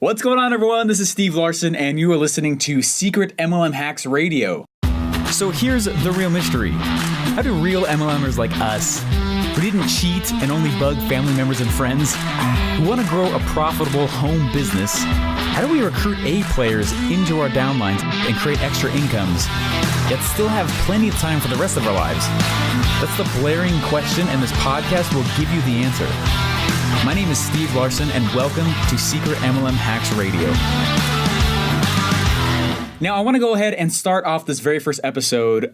What's going on, everyone? This is Steve Larson, and you are listening to Secret MLM Hacks Radio. So here's the real mystery. How do real MLMers like us, who didn't cheat and only bug family members and friends, who want to grow a profitable home business, how do we recruit A players into our downlines and create extra incomes, yet still have plenty of time for the rest of our lives? That's the blaring question, and this podcast will give you the answer. My name is Steve Larson, and welcome to Secret MLM Hacks Radio. Now, I want to go ahead and start off this very first episode,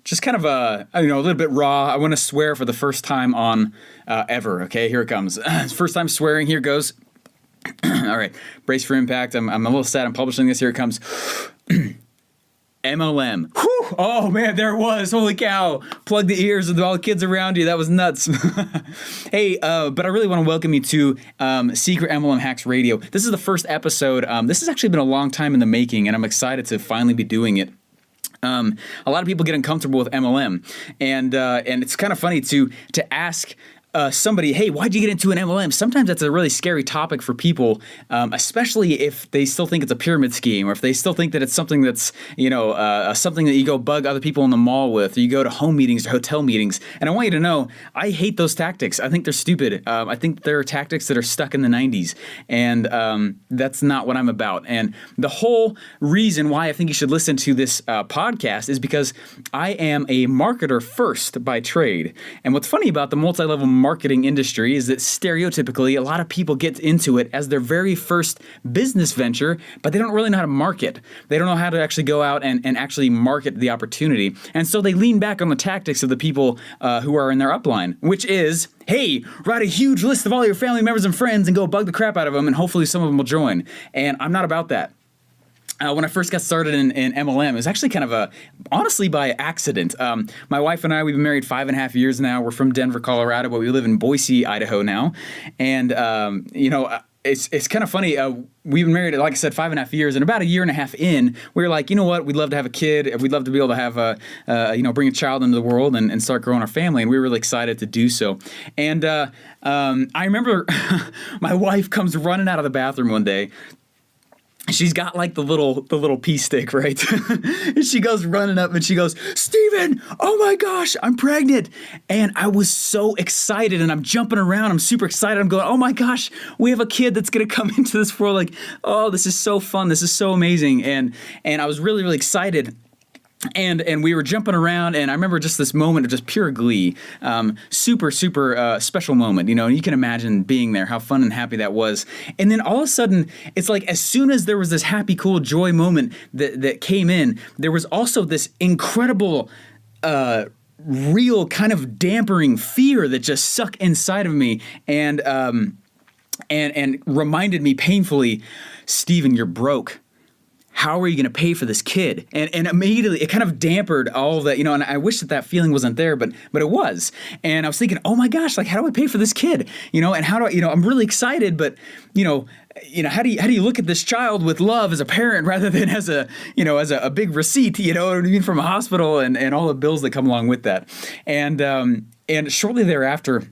just kind of a little bit raw. I want to swear for the first time on ever. Okay, here it comes. First time swearing. Here goes. All right, brace for impact. I'm a little sad. I'm publishing this. Here it comes. MLM. Whew. Oh man, there it was. Holy cow. Plug the ears of all the kids around you. That was nuts. Hey, but I really want to welcome you to Secret MLM Hacks Radio. This is the first episode. This has actually been a long time in the making, and I'm excited to finally be doing it. A lot of people get uncomfortable with MLM, and it's kind of funny to ask somebody, hey, why'd you get into an MLM? Sometimes that's a really scary topic for people, especially if they still think it's a pyramid scheme, or if they still think that it's something that's, something that you go bug other people in the mall with, or you go to home meetings or hotel meetings. And I want you to know, I hate those tactics. I think they're stupid. I think they're tactics that are stuck in the 90s, and that's not what I'm about. And the whole reason why I think you should listen to this podcast is because I am a marketer first by trade. And what's funny about the multi-level marketing industry is that stereotypically a lot of people get into it as their very first business venture, but they don't really know how to market. They don't know how to actually go out and actually market the opportunity. And so they lean back on the tactics of the people who are in their upline, which is, hey, write a huge list of all your family members and friends and go bug the crap out of them, and hopefully some of them will join. And I'm not about that. When I first got started in MLM, it was actually kind of honestly by accident. My wife and I, we've been married 5.5 years now. We're from Denver, Colorado, but we live in Boise, Idaho now. And, it's kind of funny. We've been married, like I said, 5.5 years, and about 1.5 years in, we were like, you know what? We'd love to have a kid. We'd love to be able to have bring a child into the world and start growing our family. And we were really excited to do so. And I remember my wife comes running out of the bathroom one day. She's got like the little pee stick, right? And she goes running up and she goes, Steven, oh my gosh, I'm pregnant. And I was so excited, and I'm jumping around. I'm super excited. I'm going, oh my gosh, we have a kid that's going to come into this world. Like, oh, this is so fun. This is so amazing. And I was really, really excited. And we were jumping around, and I remember just this moment of just pure glee, super special moment, and you can imagine being there, how fun and happy that was. And then all of a sudden, it's like as soon as there was this happy, cool joy moment that came in, there was also this incredible, real kind of dampering fear that just sucked inside of me, and reminded me painfully, Steven, you're broke. How are you going to pay for this kid? And immediately it kind of dampened all of that, and I wish that feeling wasn't there, but it was. And I was thinking, oh my gosh, like, how do I pay for this kid? And how do I, I'm really excited, but, how do you look at this child with love as a parent rather than as a big receipt, from a hospital and all the bills that come along with that. And shortly thereafter,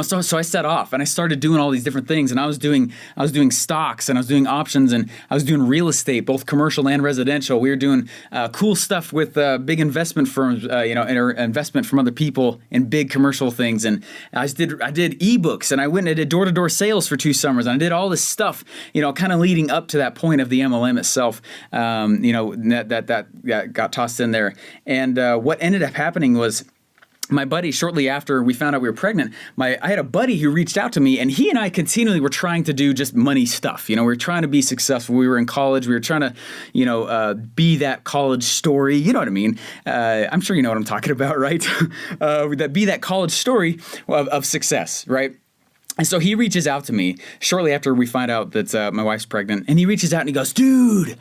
so I set off and I started doing all these different things, and I was doing stocks, and I was doing options, and I was doing real estate, both commercial and residential. We were doing cool stuff with big investment firms, or investment from other people in big commercial things. And I did ebooks, and I went and did door-to-door sales for 2 summers, and I did all this stuff, kind of leading up to that point of the MLM itself, that got tossed in there. And what ended up happening was, my buddy, shortly after we found out we were pregnant, I had a buddy who reached out to me, and he and I continually were trying to do just money stuff. We were trying to be successful. We were in college. We were trying to, be that college story. You know what I mean? I'm sure you know what I'm talking about, right? Be that college story of success, right? And so he reaches out to me shortly after we find out that my wife's pregnant, and he reaches out and he goes, dude,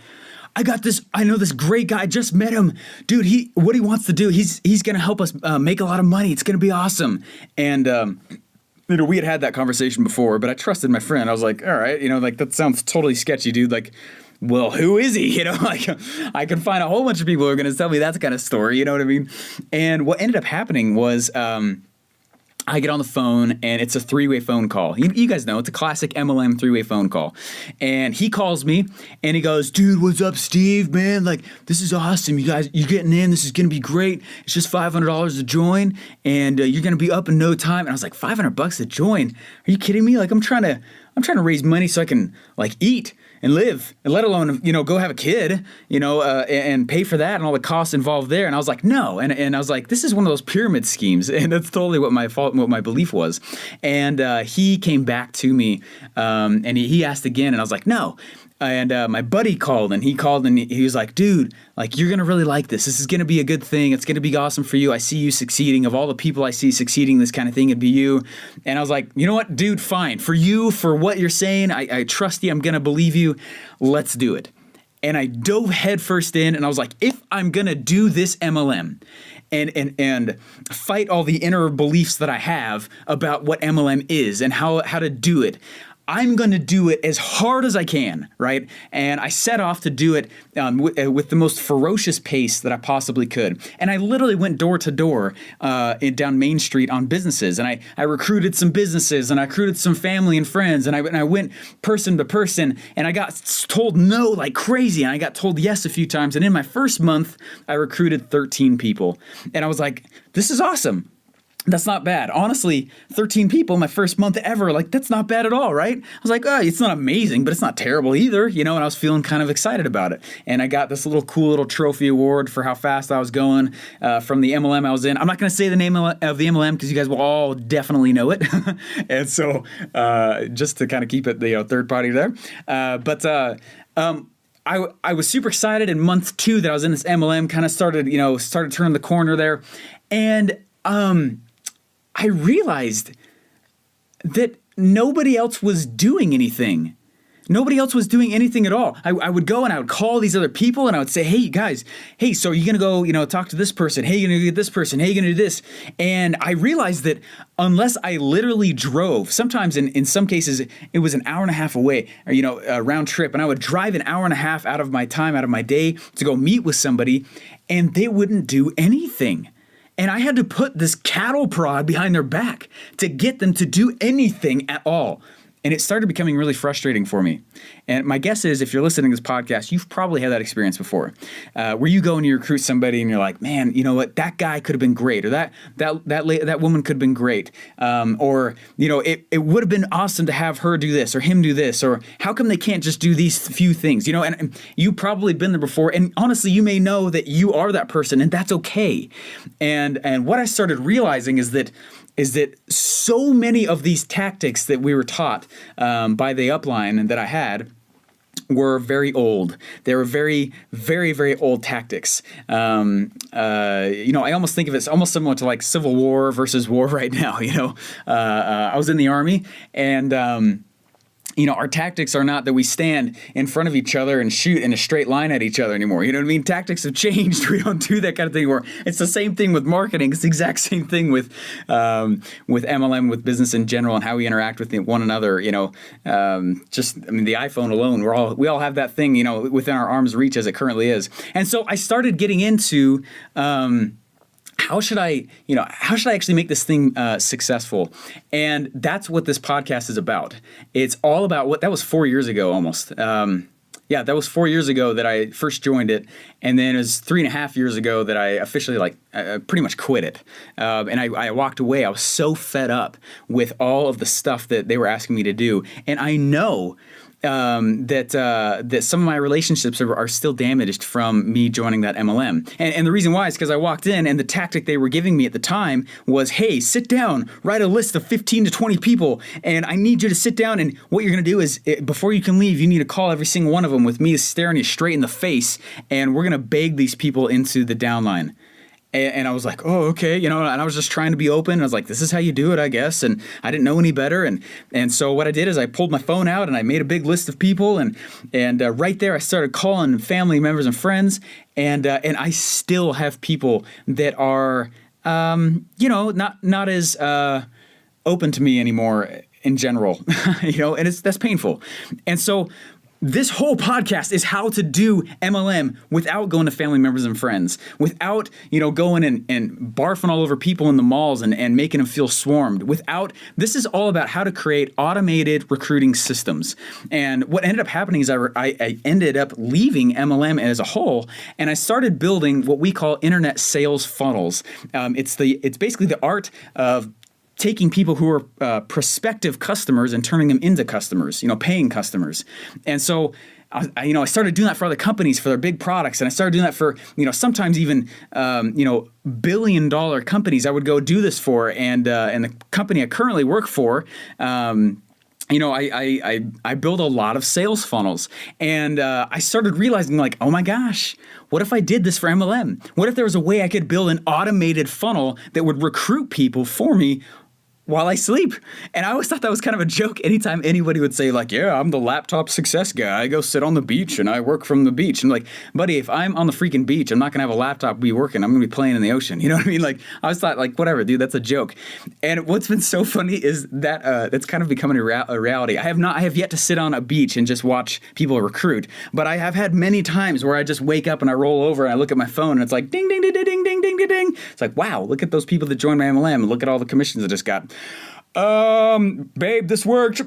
I know this great guy. I just met him. Dude, what he wants to do, he's going to help us make a lot of money. It's going to be awesome. And, we had that conversation before, but I trusted my friend. I was like, all right, that sounds totally sketchy, dude. Like, well, who is he? I can find a whole bunch of people who are going to tell me that kind of story. You know what I mean? And what ended up happening was, I get on the phone and it's a three-way phone call. You guys know it's a classic MLM three-way phone call. And he calls me and he goes, dude, what's up, Steve, man? Like, this is awesome. You guys, you're getting in. This is going to be great. It's just $500 to join and you're going to be up in no time. And I was like, $500 to join? Are you kidding me? Like, I'm trying to raise money so I can like eat and live, and let alone, go have a kid, and pay for that and all the costs involved there. And I was like, no. And I was like, this is one of those pyramid schemes. And that's totally what my belief was. And he came back to me and he asked again. And I was like, no. And my buddy called and he was like, dude, like, you're going to really like this. This is going to be a good thing. It's going to be awesome for you. I see you succeeding. Of all the people I see succeeding this kind of thing, it'd be you. And I was like, you know what, dude, fine. For you, for what you're saying, I trust you. I'm going to believe you. Let's do it. And I dove headfirst in and I was like, if I'm going to do this MLM and fight all the inner beliefs that I have about what MLM is and how to do it, I'm going to do it as hard as I can, right? And I set off to do it with the most ferocious pace that I possibly could. And I literally went door to door down Main Street on businesses. And I recruited some businesses and I recruited some family and friends. And I went person to person and I got told no like crazy. And I got told yes a few times. And in my first month, I recruited 13 people. And I was like, this is awesome. That's not bad. Honestly, 13 people my first month ever, like that's not bad at all, right? I was like, oh, it's not amazing, but it's not terrible either, and I was feeling kind of excited about it. And I got this cool little trophy award for how fast I was going from the MLM I was in. I'm not going to say the name of the MLM because you guys will all definitely know it. And so just to kind of keep it the third party there. I was super excited in month 2 that I was in this MLM, kind of started turning the corner there. And I realized that nobody else was doing anything. Nobody else was doing anything at all. I would go and I would call these other people and I would say, hey guys, so are you going to go, talk to this person? Hey, you're going to get this person? Hey, you're going to do this? And I realized that unless I literally drove, sometimes in some cases, it was an hour and a half away, or, a round trip. And I would drive an hour and a half out of my time, out of my day to go meet with somebody and they wouldn't do anything. And I had to put this cattle prod behind their back to get them to do anything at all. And it started becoming really frustrating for me. And my guess is if you're listening to this podcast, you've probably had that experience before, where you go and you recruit somebody and you're like, man, you know what, that guy could have been great, or that woman could have been great, or it would have been awesome to have her do this or him do this, or how come they can't just do these few things, and you've probably been there before, and honestly, you may know that you are that person, and that's okay. And what I started realizing is that so many of these tactics that we were taught by the upline that I had were very old. They were very, very, very old tactics. I almost think of it almost similar to like Civil War versus war right now. I was in the Army and our tactics are not that we stand in front of each other and shoot in a straight line at each other anymore. You know what I mean? Tactics have changed. We don't do that kind of thing anymore. It's the same thing with marketing. It's the exact same thing with MLM, with business in general, and how we interact with one another. The iPhone alone, we all have that thing, within our arm's reach as it currently is. And so I started getting into how should I actually make this thing successful? And that's what this podcast is about. It's all about that was 4 years ago almost. That was 4 years ago that I first joined it. And then it was 3.5 years ago that I officially pretty much quit it. And I walked away. I was so fed up with all of the stuff that they were asking me to do. And I know that some of my relationships are still damaged from me joining that MLM. And the reason why is because I walked in and the tactic they were giving me at the time was, hey, sit down, write a list of 15 to 20 people, and I need you to sit down, and what you're going to do is, before you can leave, you need to call every single one of them with me staring you straight in the face, and we're going to beg these people into the downline. And I was like, oh, okay, and I was just trying to be open. I was like, this is how you do it, I guess. And I didn't know any better. And so what I did is I pulled my phone out and I made a big list of people. And right there, I started calling family members and friends. And I still have people that are, not as open to me anymore in general, and that's painful. And so this whole podcast is how to do MLM without going to family members and friends, without, going and barfing all over people in the malls and making them feel swarmed, this is all about how to create automated recruiting systems. And what ended up happening is I ended up leaving MLM as a whole, and I started building what we call internet sales funnels. It's basically the art of taking people who are prospective customers and turning them into customers, paying customers. And so, I started doing that for other companies for their big products. And I started doing that for, sometimes even, billion-dollar companies I would go do this for. And the company I currently work for, I build a lot of sales funnels, and I started realizing, like, oh my gosh, what if I did this for MLM? What if there was a way I could build an automated funnel that would recruit people for me while I sleep? And I always thought that was kind of a joke anytime anybody would say, like, yeah, I'm the laptop success guy. I go sit on the beach and I work from the beach. I'm like, buddy, if I'm on the freaking beach, I'm not going to have a laptop be working. I'm going to be playing in the ocean. You know what I mean? Like, I was thought, like, whatever, dude, that's a joke. And what's been so funny is that it's kind of becoming a reality. I have yet to sit on a beach and just watch people recruit, but I have had many times where I just wake up and I roll over and I look at my phone and it's like, ding, ding, ding, ding, ding, ding, ding, ding, ding. It's like, wow, look at those people that joined my MLM. Look at all the commissions I just got. Babe, this worked.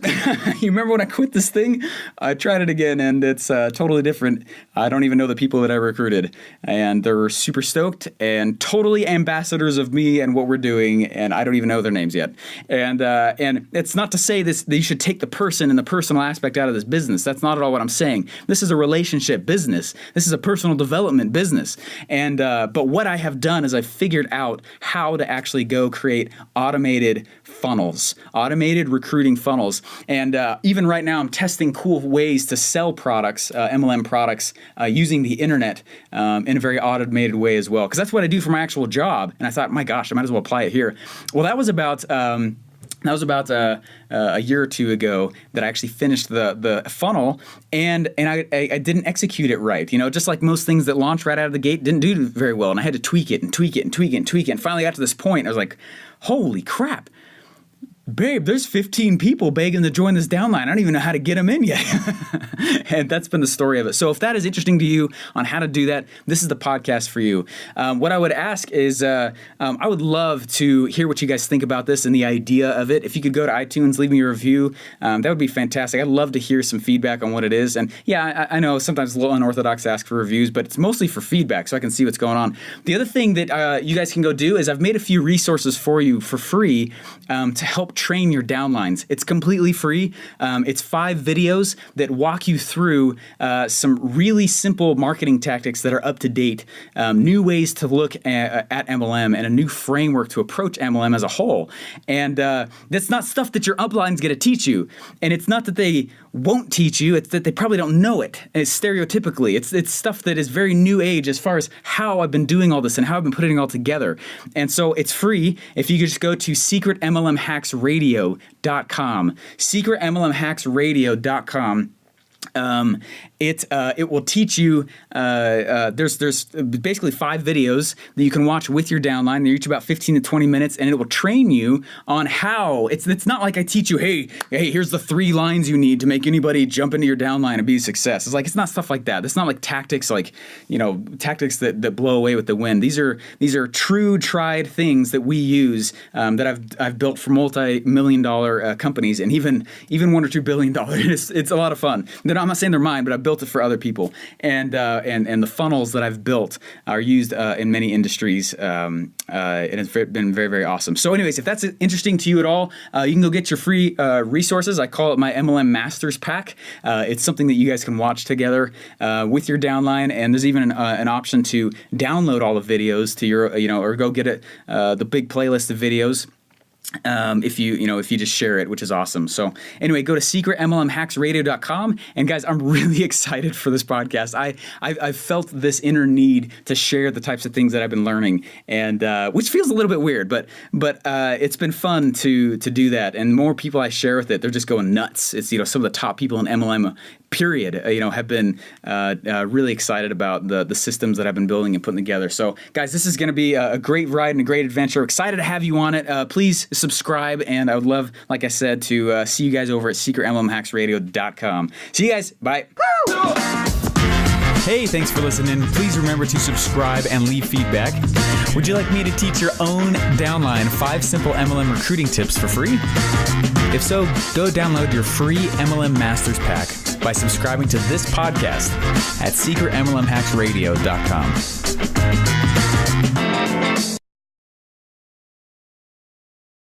You remember when I quit this thing? I tried it again and it's totally different. I don't even know the people that I recruited, and they're super stoked and totally ambassadors of me and what we're doing, and I don't even know their names yet. And it's not to say that you should take the person and the personal aspect out of this business. That's not at all what I'm saying. This is a relationship business. This is a personal development business. And but what I have done is I've figured out how to actually go create automated funnels, automated recruiting funnels. And even right now, I'm testing cool ways to sell products, MLM products, using the internet in a very automated way as well. Because that's what I do for my actual job. And I thought, my gosh, I might as well apply it here. Well, that was about a year or two ago that I actually finished the funnel, and I didn't execute it right. Just like most things that launch right out of the gate, didn't do very well, and I had to tweak it and tweak it and tweak it and tweak it, and finally got to this point. I was like, holy crap. Babe, there's 15 people begging to join this downline. I don't even know how to get them in yet. And that's been the story of it. So if that is interesting to you on how to do that, this is the podcast for you. What I would ask is I would love to hear what you guys think about this and the idea of it. If you could go to iTunes, leave me a review, that would be fantastic. I'd love to hear some feedback on what it is. And yeah, I know sometimes it's a little unorthodox to ask for reviews, but it's mostly for feedback so I can see what's going on. The other thing that you guys can go do is I've made a few resources for you for free to help train your downlines. It's completely free. It's 5 videos that walk you through some really simple marketing tactics that are up to date, new ways to look at MLM, and a new framework to approach MLM as a whole. And that's not stuff that your upline's going to teach you. And it's not that they won't teach you, it's that they probably don't know it. And it's stereotypically. It's stuff that is very new age as far as how I've been doing all this and how I've been putting it all together. And so it's free. If you could just go to secretmlmhacksradio.com, secretmlmhacksradio.com. It will teach you. There's basically 5 videos that you can watch with your downline. They're each about 15 to 20 minutes, and it will train you on how. It's not like I teach you, hey, here's the 3 lines you need to make anybody jump into your downline and be a success. It's not stuff like that. It's not like tactics tactics that blow away with the wind. These are true tried things that we use that I've built for multi-million-dollar companies, and even $1 or $2 billion. It's a lot of fun. I'm not saying they're mine, but I built it for other people, and the funnels that I've built are used in many industries, and it's been very, very awesome. So, anyways, if that's interesting to you at all, you can go get your free resources. I call it my MLM Masters Pack. It's something that you guys can watch together with your downline, and there's even an option to download all the videos to your, or go get it the big playlist of videos. If you just share it, which is awesome. So anyway, go to secretmlmhacksradio.com. And guys, I'm really excited for this podcast. I've felt this inner need to share the types of things that I've been learning, and which feels a little bit weird, but it's been fun to do that. And more people I share with it, they're just going nuts. It's some of the top people in MLM period, have been really excited about the systems that I've been building and putting together. So guys, this is going to be a great ride and a great adventure. Excited to have you on it. Please subscribe, and I would love, like I said, to see you guys over at secretmlmhacksradio.com. See you guys. Bye. Hey, thanks for listening. Please remember to subscribe and leave feedback. Would you like me to teach your own downline 5 simple MLM recruiting tips for free? If so, go download your free MLM Masters Pack by subscribing to this podcast at secretmlmhacksradio.com.